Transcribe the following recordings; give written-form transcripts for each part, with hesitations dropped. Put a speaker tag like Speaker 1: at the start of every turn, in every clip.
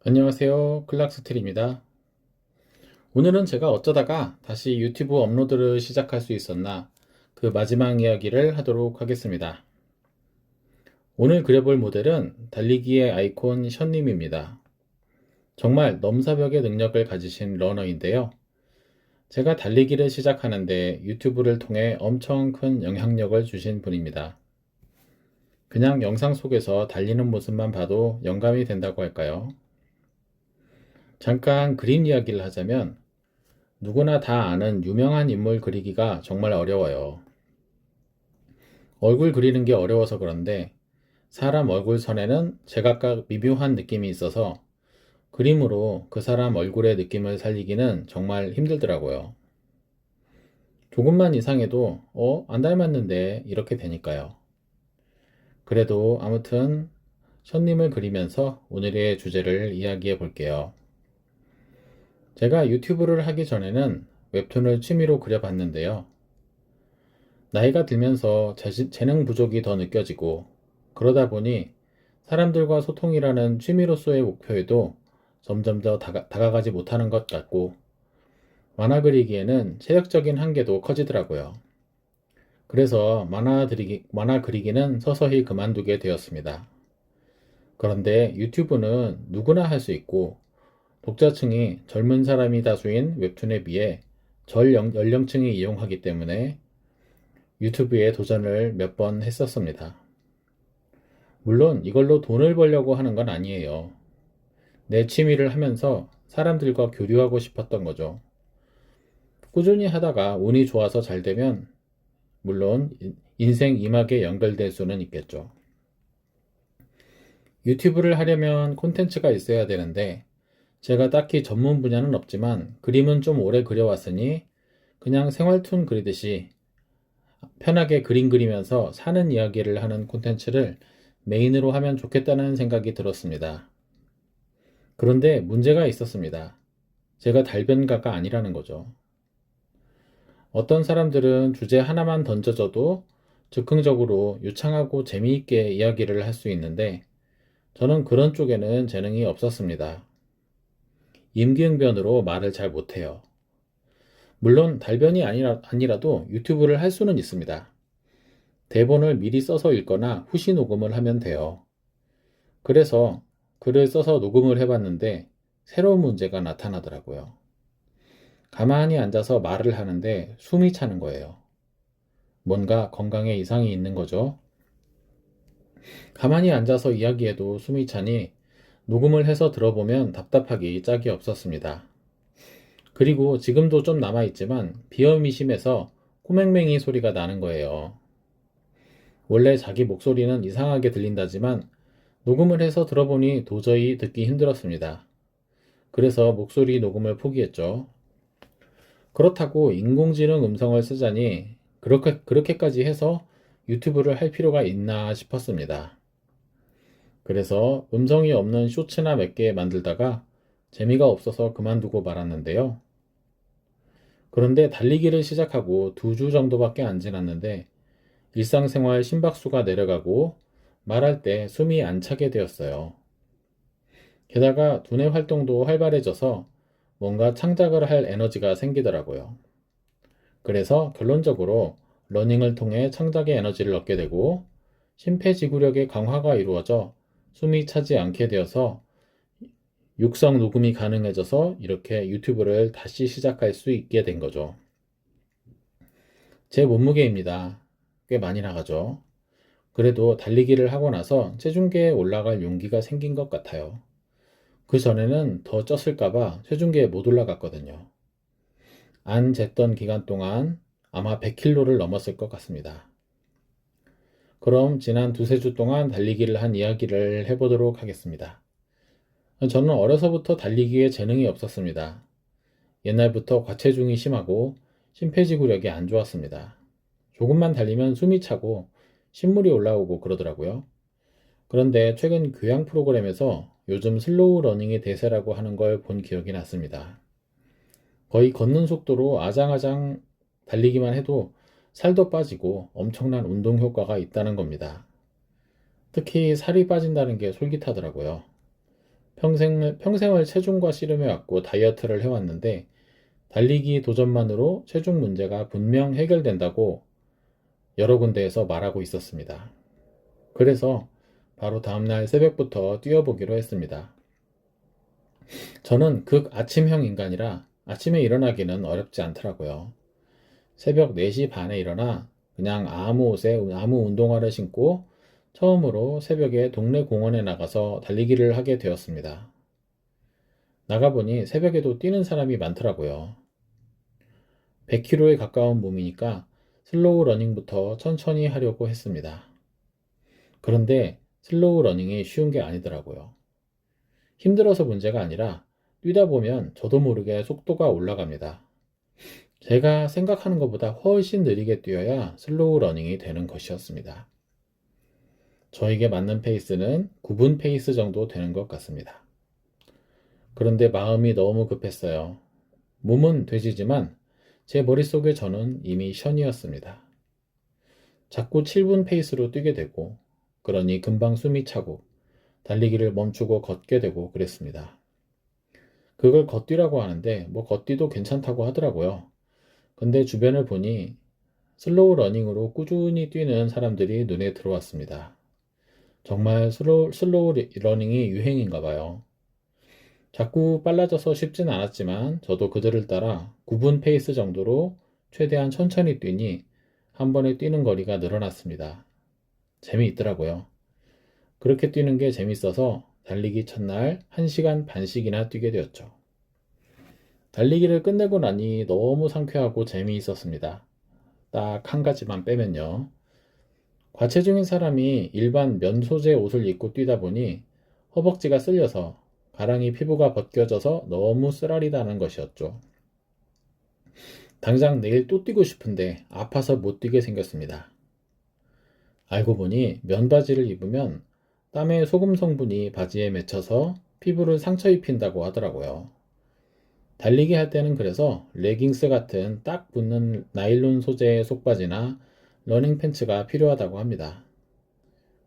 Speaker 1: 안녕하세요. 클락스틸입니다. 오늘은 제가 어쩌다가 다시 유튜브 업로드를 시작할 수 있었나 그 마지막 이야기를 하도록 하겠습니다. 오늘 그려볼 모델은 달리기의 아이콘 션님입니다. 정말 넘사벽의 능력을 가지신 러너인데요. 제가 달리기를 시작하는데 유튜브를 통해 엄청 큰 영향력을 주신 분입니다. 그냥 영상 속에서 달리는 모습만 봐도 영감이 된다고 할까요? 잠깐 그림 이야기를 하자면 누구나 다 아는 유명한 인물 그리기가 정말 어려워요. 얼굴 그리는 게 어려워서 그런데 사람 얼굴 선에는 제각각 미묘한 느낌이 있어서 그림으로 그 사람 얼굴의 느낌을 살리기는 정말 힘들더라고요. 조금만 이상해도 안 닮았는데 이렇게 되니까요. 그래도 아무튼 션님을 그리면서 오늘의 주제를 이야기해 볼게요. 제가 유튜브를 하기 전에는 웹툰을 취미로 그려봤는데요. 나이가 들면서 재능 부족이 더 느껴지고 그러다 보니 사람들과 소통이라는 취미로서의 목표에도 점점 더 다가가지 못하는 것 같고 만화 그리기에는 체력적인 한계도 커지더라고요. 그래서 만화 그리기는 서서히 그만두게 되었습니다. 그런데 유튜브는 누구나 할 수 있고 독자층이 젊은 사람이 다수인 웹툰에 비해 연령층이 이용하기 때문에 유튜브에 도전을 몇 번 했었습니다. 물론 이걸로 돈을 벌려고 하는 건 아니에요. 내 취미를 하면서 사람들과 교류하고 싶었던 거죠. 꾸준히 하다가 운이 좋아서 잘 되면 물론 인생 이막에 연결될 수는 있겠죠. 유튜브를 하려면 콘텐츠가 있어야 되는데 제가 딱히 전문 분야는 없지만 그림은 좀 오래 그려왔으니 그냥 생활툰 그리듯이 편하게 그림 그리면서 사는 이야기를 하는 콘텐츠를 메인으로 하면 좋겠다는 생각이 들었습니다. 그런데 문제가 있었습니다. 제가 달변가가 아니라는 거죠. 어떤 사람들은 주제 하나만 던져줘도 즉흥적으로 유창하고 재미있게 이야기를 할 수 있는데 저는 그런 쪽에는 재능이 없었습니다. 임기응변으로 말을 잘 못해요. 물론 달변이 아니라도 유튜브를 할 수는 있습니다. 대본을 미리 써서 읽거나 후시 녹음을 하면 돼요. 그래서 글을 써서 녹음을 해봤는데 새로운 문제가 나타나더라고요. 가만히 앉아서 말을 하는데 숨이 차는 거예요. 뭔가 건강에 이상이 있는 거죠. 가만히 앉아서 이야기해도 숨이 차니 녹음을 해서 들어보면 답답하기 짝이 없었습니다. 그리고 지금도 좀 남아있지만 비염이 심해서 꼬맹맹이 소리가 나는 거예요. 원래 자기 목소리는 이상하게 들린다지만 녹음을 해서 들어보니 도저히 듣기 힘들었습니다. 그래서 목소리 녹음을 포기했죠. 그렇다고 인공지능 음성을 쓰자니 그렇게까지 해서 유튜브를 할 필요가 있나 싶었습니다. 그래서 음성이 없는 쇼츠나 몇 개 만들다가 재미가 없어서 그만두고 말았는데요. 그런데 달리기를 시작하고 2주 정도밖에 안 지났는데 일상생활 심박수가 내려가고 말할 때 숨이 안 차게 되었어요. 게다가 두뇌 활동도 활발해져서 뭔가 창작을 할 에너지가 생기더라고요. 그래서 결론적으로 러닝을 통해 창작의 에너지를 얻게 되고 심폐지구력의 강화가 이루어져 숨이 차지 않게 되어서 육성 녹음이 가능해져서 이렇게 유튜브를 다시 시작할 수 있게 된 거죠. 제 몸무게입니다. 꽤 많이 나가죠. 그래도 달리기를 하고 나서 체중계에 올라갈 용기가 생긴 것 같아요. 그 전에는 더 쪘을까봐 체중계에 못 올라갔거든요. 안 쟀던 기간 동안 아마 100kg를 넘었을 것 같습니다. 그럼 지난 두세 주 동안 달리기를 한 이야기를 해보도록 하겠습니다. 저는 어려서부터 달리기에 재능이 없었습니다. 옛날부터 과체중이 심하고 심폐지구력이 안 좋았습니다. 조금만 달리면 숨이 차고 신물이 올라오고 그러더라고요. 그런데 최근 교양 프로그램에서 요즘 슬로우 러닝의 대세라고 하는 걸 본 기억이 났습니다. 거의 걷는 속도로 아장아장 달리기만 해도 살도 빠지고 엄청난 운동 효과가 있다는 겁니다. 특히 살이 빠진다는 게 솔깃하더라고요. 평생을 체중과 씨름해왔고 다이어트를 해왔는데 달리기 도전만으로 체중 문제가 분명 해결된다고 여러 군데에서 말하고 있었습니다. 그래서 바로 다음날 새벽부터 뛰어보기로 했습니다. 저는 극 아침형 인간이라 아침에 일어나기는 어렵지 않더라고요. 새벽 4시 반에 일어나 그냥 아무 옷에 아무 운동화를 신고 처음으로 새벽에 동네 공원에 나가서 달리기를 하게 되었습니다. 나가보니 새벽에도 뛰는 사람이 많더라고요. 100km에 가까운 몸이니까 슬로우 러닝부터 천천히 하려고 했습니다. 그런데 슬로우 러닝이 쉬운 게 아니더라고요. 힘들어서 문제가 아니라 뛰다 보면 저도 모르게 속도가 올라갑니다. 제가 생각하는 것보다 훨씬 느리게 뛰어야 슬로우 러닝이 되는 것이었습니다. 저에게 맞는 페이스는 9분 페이스 정도 되는 것 같습니다. 그런데 마음이 너무 급했어요. 몸은 돼지지만 제 머릿속에 저는 이미 션이었습니다. 자꾸 7분 페이스로 뛰게 되고 그러니 금방 숨이 차고 달리기를 멈추고 걷게 되고 그랬습니다. 그걸 걷기라고 하는데 뭐 걷기도 괜찮다고 하더라고요. 근데 주변을 보니 슬로우 러닝으로 꾸준히 뛰는 사람들이 눈에 들어왔습니다. 정말 슬로우 러닝이 유행인가 봐요. 자꾸 빨라져서 쉽진 않았지만 저도 그들을 따라 9분 페이스 정도로 최대한 천천히 뛰니 한 번에 뛰는 거리가 늘어났습니다. 재미있더라고요. 그렇게 뛰는 게 재밌어서 달리기 첫날 1시간 반씩이나 뛰게 되었죠. 달리기를 끝내고 나니 너무 상쾌하고 재미있었습니다. 딱 한 가지만 빼면요. 과체중인 사람이 일반 면 소재 옷을 입고 뛰다 보니 허벅지가 쓸려서 가랑이 피부가 벗겨져서 너무 쓰라리다는 것이었죠. 당장 내일 또 뛰고 싶은데 아파서 못 뛰게 생겼습니다. 알고 보니 면바지를 입으면 땀의 소금 성분이 바지에 맺혀서 피부를 상처 입힌다고 하더라고요. 달리기 할 때는 그래서 레깅스 같은 딱 붙는 나일론 소재의 속바지나 러닝 팬츠가 필요하다고 합니다.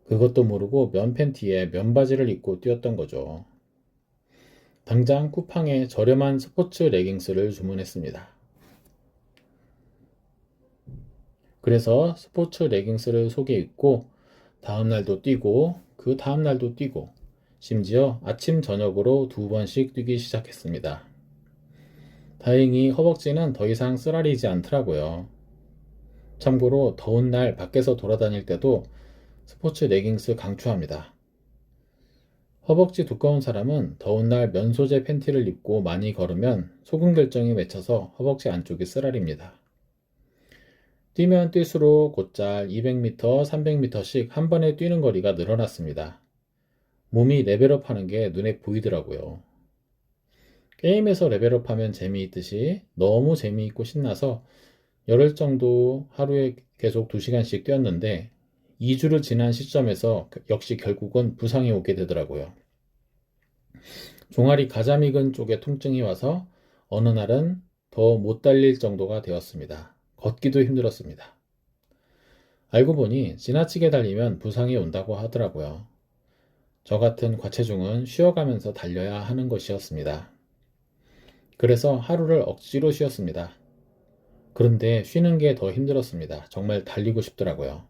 Speaker 1: 그것도 모르고 면 팬티에 면바지를 입고 뛰었던 거죠. 당장 쿠팡에 저렴한 스포츠 레깅스를 주문했습니다. 그래서 스포츠 레깅스를 속에 입고 다음날도 뛰고 그 다음날도 뛰고 심지어 아침 저녁으로 2번씩 뛰기 시작했습니다. 다행히 허벅지는 더 이상 쓰라리지 않더라고요. 참고로 더운 날 밖에서 돌아다닐 때도 스포츠 레깅스 강추합니다. 허벅지 두꺼운 사람은 더운 날 면 소재 팬티를 입고 많이 걸으면 소금 결정이 맺혀서 허벅지 안쪽이 쓰라립니다. 뛰면 뛸수록 곧잘 200m, 300m씩 한 번에 뛰는 거리가 늘어났습니다. 몸이 레벨업 하는 게 눈에 보이더라고요. 게임에서 레벨업 하면 재미있듯이 너무 재미있고 신나서 열흘 정도 하루에 계속 2시간씩 뛰었는데 2주를 지난 시점에서 역시 결국은 부상이 오게 되더라고요. 종아리 가자미근 쪽에 통증이 와서 어느 날은 더 못 달릴 정도가 되었습니다. 걷기도 힘들었습니다. 알고 보니 지나치게 달리면 부상이 온다고 하더라고요. 저 같은 과체중은 쉬어가면서 달려야 하는 것이었습니다. 그래서 하루를 억지로 쉬었습니다. 그런데 쉬는 게 더 힘들었습니다. 정말 달리고 싶더라고요.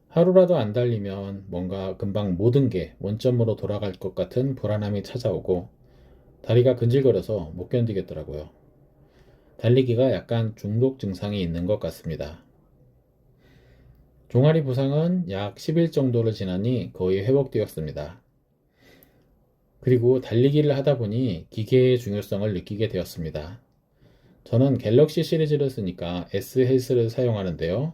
Speaker 1: 하루라도 안 달리면 뭔가 금방 모든 게 원점으로 돌아갈 것 같은 불안함이 찾아오고 다리가 근질거려서 못 견디겠더라고요. 달리기가 약간 중독 증상이 있는 것 같습니다. 종아리 부상은 약 10일 정도를 지나니 거의 회복되었습니다. 그리고 달리기를 하다 보니 기계의 중요성을 느끼게 되었습니다. 저는 갤럭시 시리즈를 쓰니까 S 헬스를 사용하는데요.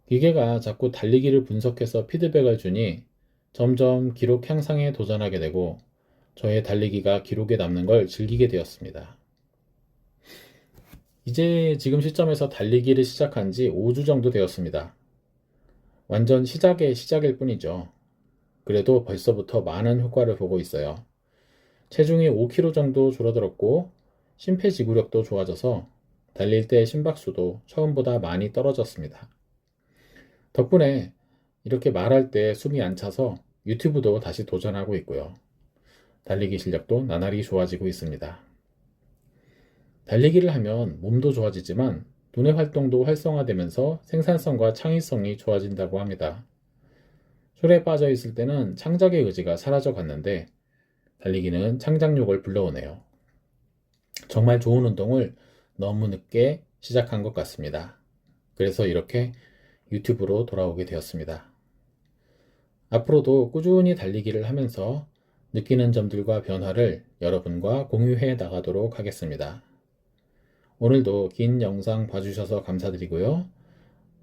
Speaker 1: 기계가 자꾸 달리기를 분석해서 피드백을 주니 점점 기록 향상에 도전하게 되고 저의 달리기가 기록에 남는 걸 즐기게 되었습니다. 이제 지금 시점에서 달리기를 시작한 지 5주 정도 되었습니다. 완전 시작의 시작일 뿐이죠. 그래도 벌써부터 많은 효과를 보고 있어요. 체중이 5kg 정도 줄어들었고 심폐지구력도 좋아져서 달릴 때 심박수도 처음보다 많이 떨어졌습니다. 덕분에 이렇게 말할 때 숨이 안 차서 유튜브도 다시 도전하고 있고요. 달리기 실력도 나날이 좋아지고 있습니다. 달리기를 하면 몸도 좋아지지만 두뇌 활동도 활성화되면서 생산성과 창의성이 좋아진다고 합니다. 술에 빠져 있을 때는 창작의 의지가 사라져 갔는데 달리기는 창작력을 불러오네요. 정말 좋은 운동을 너무 늦게 시작한 것 같습니다. 그래서 이렇게 유튜브로 돌아오게 되었습니다. 앞으로도 꾸준히 달리기를 하면서 느끼는 점들과 변화를 여러분과 공유해 나가도록 하겠습니다. 오늘도 긴 영상 봐주셔서 감사드리고요.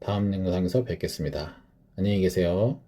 Speaker 1: 다음 영상에서 뵙겠습니다. 안녕히 계세요.